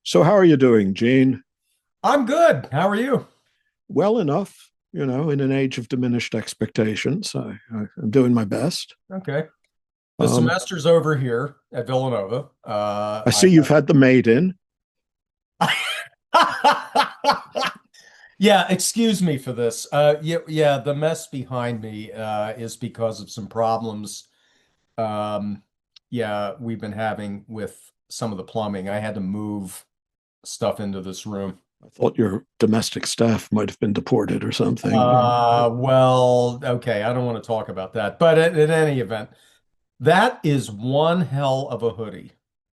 So how are you doing, Gene? I'm good. How are you? Well enough, in an age of diminished expectations. I'm doing my best. Okay. The Um, semester's over here at Villanova. I see you've had the maid in. Yeah, excuse me for this. Yeah, the mess behind me is because of some problems. Um, yeah, we've been having with some of the plumbing. I had to move stuff into this room. I thought your domestic staff might have been deported or something. Well, okay, I don't want to talk about that, but in any event, that is one hell of a hoodie.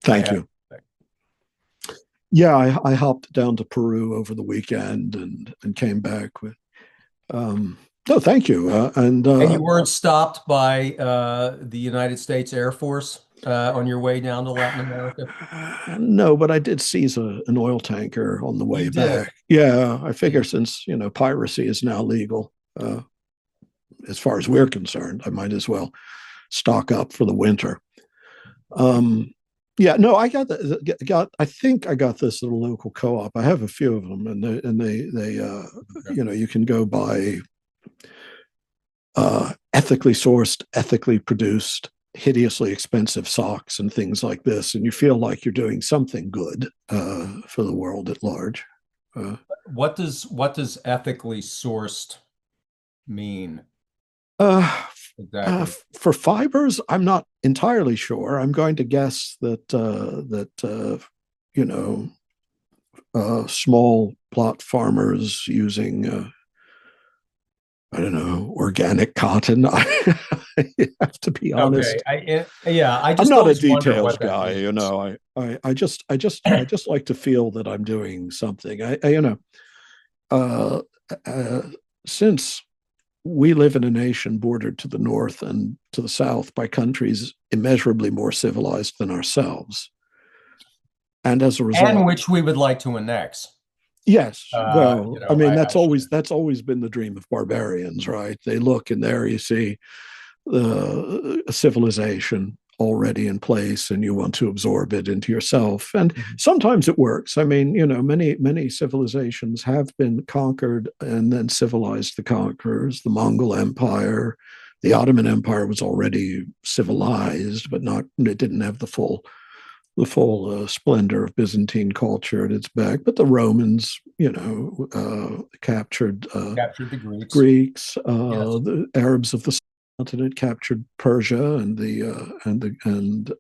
I Thank have you. Yeah, I hopped down to Peru over the weekend and came back with. Um, no, thank you. And you weren't stopped by the United States Air Force on your way down to Latin America? No, but I did seize an oil tanker on the way You did. back. Yeah, I figure You- since piracy is now legal, as far as we're concerned, I might as well stock up for the winter. Um, yeah, no, I think I got this at a local co-op. I have a few of them, and you can go buy ethically sourced, ethically produced, hideously expensive socks and things like this, and you feel like you're doing something good for the world at large. Uh, what does ethically sourced mean uh, exactly? for fibers, I'm not entirely sure. I'm going to guess you know small plot farmers using I don't know, organic cotton. I have to be Okay. honest. Yeah, I I'm just not a always wonder details what that guy, means. I just like to feel that I'm doing something. Uh, uh, since we live in a nation bordered to the north and to the south by countries immeasurably more civilized than ourselves, and as a And result, which we would like to annex. yes, well, I mean I should. that's always been the dream of barbarians, right? They look and there you see a civilization already in place and you want to absorb it into yourself, and Mhm. sometimes it works. I mean, many civilizations have been conquered and then civilized the conquerors. The Mongol Empire, the Ottoman Empire was already civilized, but not, it didn't have the full splendor of Byzantine culture at its back. But the Romans, captured Captured the Greeks. Greeks, Yes. the Arabs of the continent captured Persia, and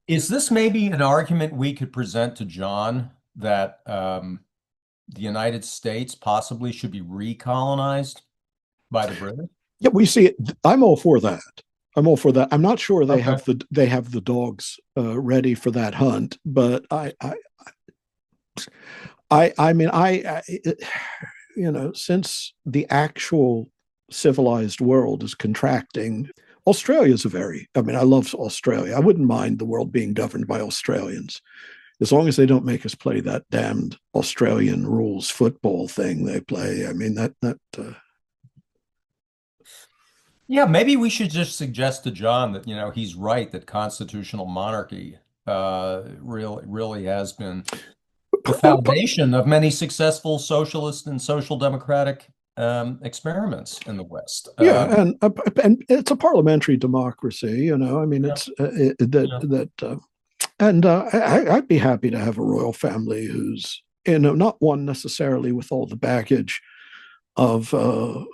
Is this maybe an argument we could present to John that the United States possibly should be recolonized by the British? yeah, we see it. I'm all for that. I'm all for that. I'm not sure Okay. they have the dogs ready for that hunt, but I mean since the actual civilized world is contracting, Australia is a very, I mean, I love Australia. I wouldn't mind the world being governed by Australians as long as they don't make us play that damned Australian rules football thing they play. I mean, Yeah, maybe we should just suggest to John that, he's right that constitutional monarchy really has been the foundation of many successful socialist and social democratic experiments in the West. yeah, and it's a parliamentary democracy. I mean, Yeah, it's that yeah. that and I'd be happy to have a royal family who's not one necessarily with all the baggage of the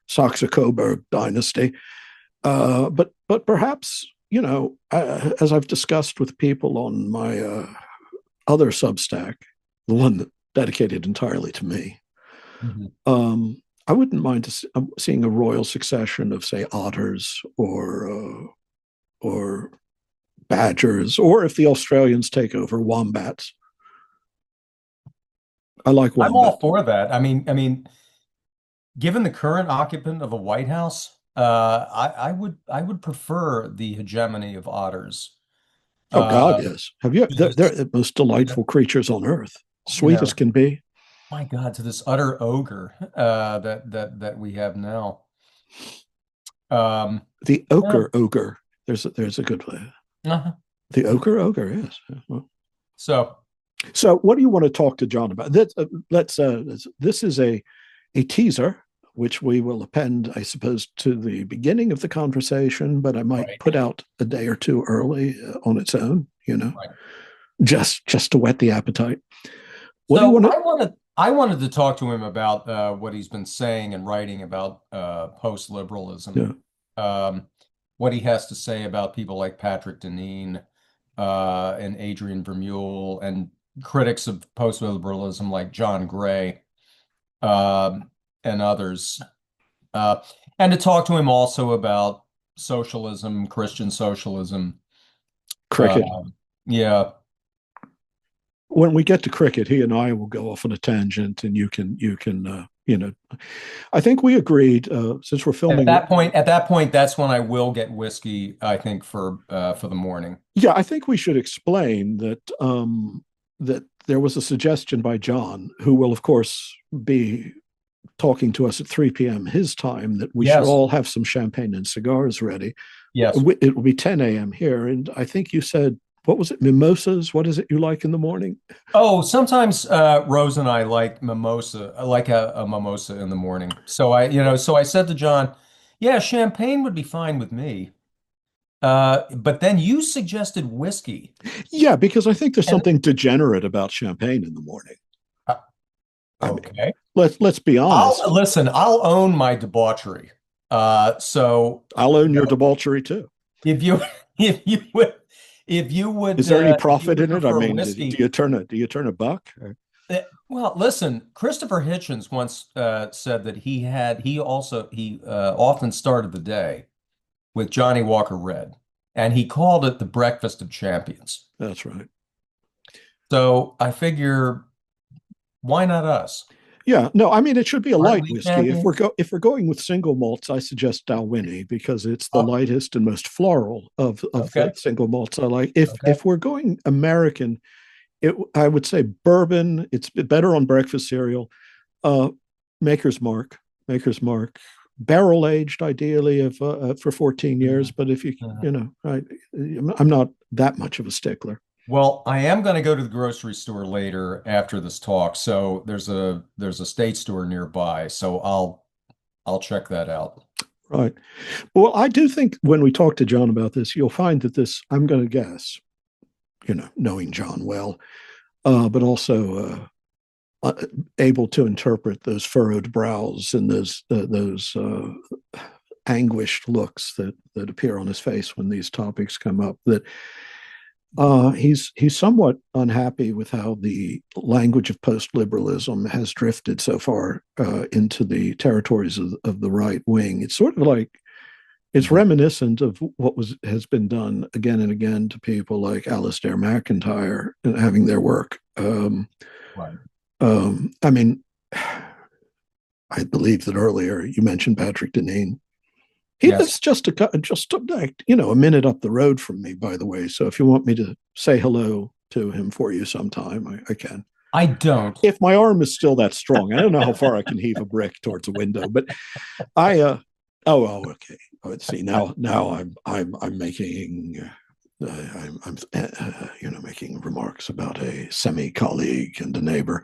Saxe-Coburg dynasty, but perhaps as I've discussed with people on my other Substack, the one that dedicated entirely to me. Mhm. I wouldn't mind seeing a royal succession of, say, otters or badgers, or if the Australians take over, wombats. I like I'm wombat. all for that. Given the current occupant of the White House, I would prefer the hegemony of otters. Oh God, Uh, yes. Have you? They're just, the most delightful creatures on earth, you sweet as know, can be. my God, to this utter ogre that we have now. Um, The yeah. ochre ogre. There's a good way. Uh-huh. The ochre ogre, yes. Well, So. So, what do you want to talk to John about? This is a teaser, which we will append, I suppose, to the beginning of the conversation, but I might Right. put out a day or two early on its own, Right. just to whet the appetite. What do you So want to? I wanted to talk to him about what he's been saying and writing about post-liberalism, Yeah, what he has to say about people like Patrick Deneen and Adrian Vermeule and critics of post-liberalism like John Gray and others, uh, and to talk to him also about socialism, Christian socialism. Uh, cricket. yeah, When we get to cricket, he and I will go off on a tangent, and you can I think we agreed since we're filming. at that point, that's when I will get whiskey, I think, for the morning. Yeah, I think we should explain that there was a suggestion by John, who will of course be talking to us at 3 p.m. his time, that we should Yes, all have some champagne and cigars ready. yes. It will be 10 a.m. here, and I think you said, what was it, mimosas? What is it you like in the morning? Oh, sometimes Rose and I like mimosa. I like a mimosa in the morning. So I said to John, "Yeah, champagne would be fine with me." But then you suggested whiskey, Yeah, because I think there's and something degenerate about champagne in the morning. uh, I mean, okay, let's be I'll honest. listen. I'll own my debauchery. So I'll own you your know, debauchery too. if you if you would Is there any if you profit would in it? I prefer mean, do whiskey. you turn a buck? Well, listen, Christopher Hitchens once said that he often started the day with Johnny Walker Red, and he called it the breakfast of champions. That's right. So I figure, why not us? Yeah, no, I mean it should be a Aren't light we whiskey. champions? If we're going with single malts, I suggest Dalwhinnie because it's the Oh, lightest and most floral of the okay, single malts I like. okay. If we're going American, I would say bourbon. It's better on breakfast cereal. Uh, Maker's Mark, Maker's Mark, barrel aged ideally if for 14 years. Mhm, But if you mhm. you know, I'm not that much of a stickler. Well, I am going to go to the grocery store later after this talk, so there's a state store nearby, so I'll check that out. Right. Well, I do think when we talk to John about this, you'll find that this, I'm going to guess, knowing John well, but also able to interpret those furrowed brows and those anguished looks that appear on his face when these topics come up. That he's somewhat unhappy with how the language of post-liberalism has drifted so far into the territories of the right wing. It's sort of like it's Mhm. reminiscent of what has been done again and again to people like Alistair McIntyre and having their work. Right. I mean, I believe that earlier you mentioned Patrick Deneen. He Yes. lives a minute up the road from me, by the way. So if you want me to say hello to him for you sometime, I can. I don't. If my arm is still that strong, I don't know how far I can heave a brick towards a window, but I okay. Let's see, now I'm making I'm making remarks about a semi colleague and a neighbor.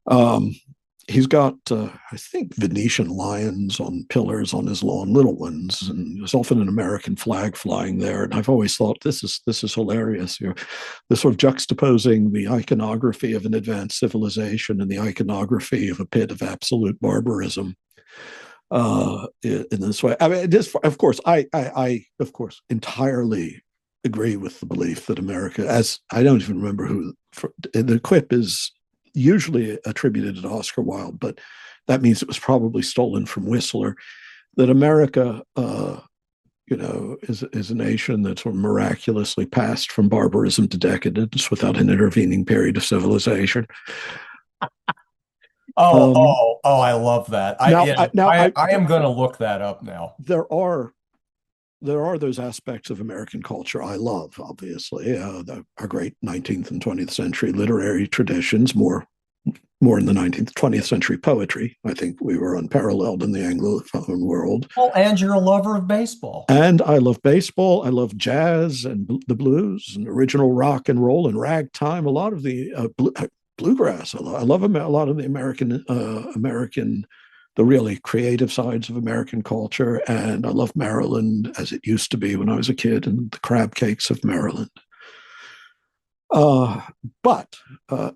Um, he's got I think Venetian lions on pillars on his lawn, little ones, and there's often an American flag flying there. And I've always thought this is hilarious. The sort of juxtaposing the iconography of an advanced civilization and the iconography of a pit of absolute barbarism in this way. I mean, this, of course, I of course entirely agree with the belief that America, as I don't even remember who the quip is usually attributed to Oscar Wilde, but that means it was probably stolen from Whistler. That America, is a nation that sort of miraculously passed from barbarism to decadence without an intervening period of civilization. Um, I love that. now, I am going to look that up now. there are those aspects of American culture I love, obviously, our great 19th and 20th century literary traditions, more more in the 19th, 20th century poetry. I think we were unparalleled in the Anglophone world. Well, and you're a lover of baseball. And I love baseball. I love jazz and the blues and original rock and roll and ragtime. A lot of the bluegrass. I love a lot of the American, the really creative sides of American culture. And I love Maryland as it used to be when I was a kid, and the crab cakes of Maryland. But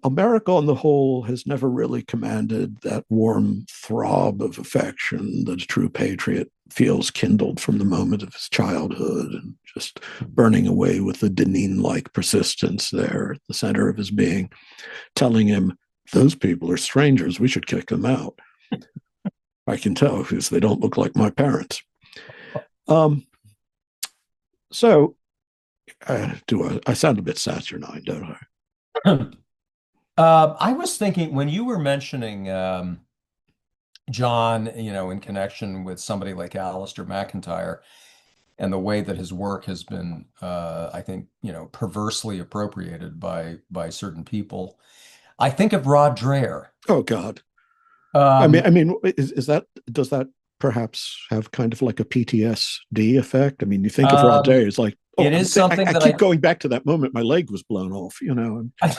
America on the whole has never really commanded that warm throb of affection that a true patriot feels kindled from the moment of his childhood, and just burning away with the Deneen-like persistence there at the center of his being, telling him, those people are strangers, we should kick them out. I can tell because they don't look like my parents. So I sound a bit saturnine, don't I? I was thinking when you were mentioning John, in connection with somebody like Alistair McIntyre and the way that his work has been, I think, perversely appropriated by certain people. I think of Rod Dreher. Oh God. Um, Is that, does that perhaps have kind of like a PTSD effect? I mean, you think of Rod um, Day, it's like, oh, it is something I that keep going back to that moment my leg was blown off, I,